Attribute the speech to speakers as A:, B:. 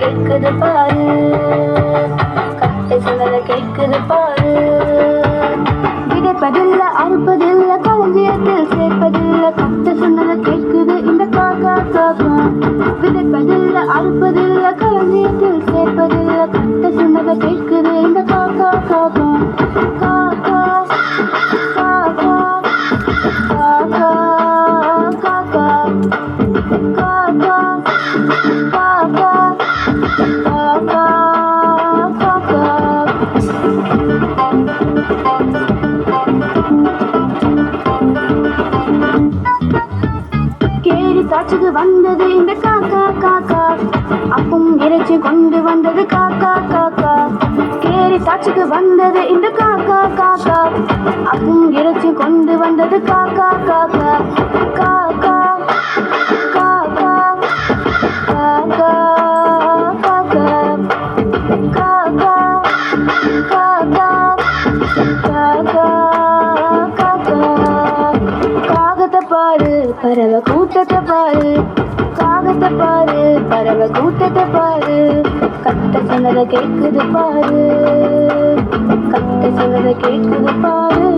A: கேட்குது பாரு, கட்டை சொன்னதை கேட்குது பாரு. விதைப்பதில்லை அறுப்பதில்லை களஞ்சியத்தில் சேர்ப்பதில்லை, கட்டை சொன்னதை கேட்குது இந்த காக்கா காக்கா. விதைப்பதில்லை அறுப்பதில்லை களஞ்சியத்தில் சேர்ப்பதில்லை, கட்டை சொன்னதை கேட்குது இந்த காக்கா காக்கா. காக்கா காக்கா காக்கா காக்கா காக்கா காக்கா காக்கா காக்கா. கேரி காட்சிக்கு வந்தது இந்த காக்கா காக்கா, அப்பும் இறைச்சி கொண்டு வந்தது காக்கா காக்கா. கேரி காட்சிக்கு வந்தது இந்த காக்கா காக்கா, அப்பும் இறைச்சி கொண்டு வந்தது காக்கா காக்கா. காக்கா காக்கா காக்கா காக்கா காக்கா காக்கா காக்கா காக்கா. காகத்தை பாரு பறவை கூட்டத்தை பாரு, காகத்தை பாரு பறவை கூட்டத்தை பாரு, கட்டை சொன்னதை கேட்குது பாரு, கட்டை சொன்னதை கேட்குது பாரு.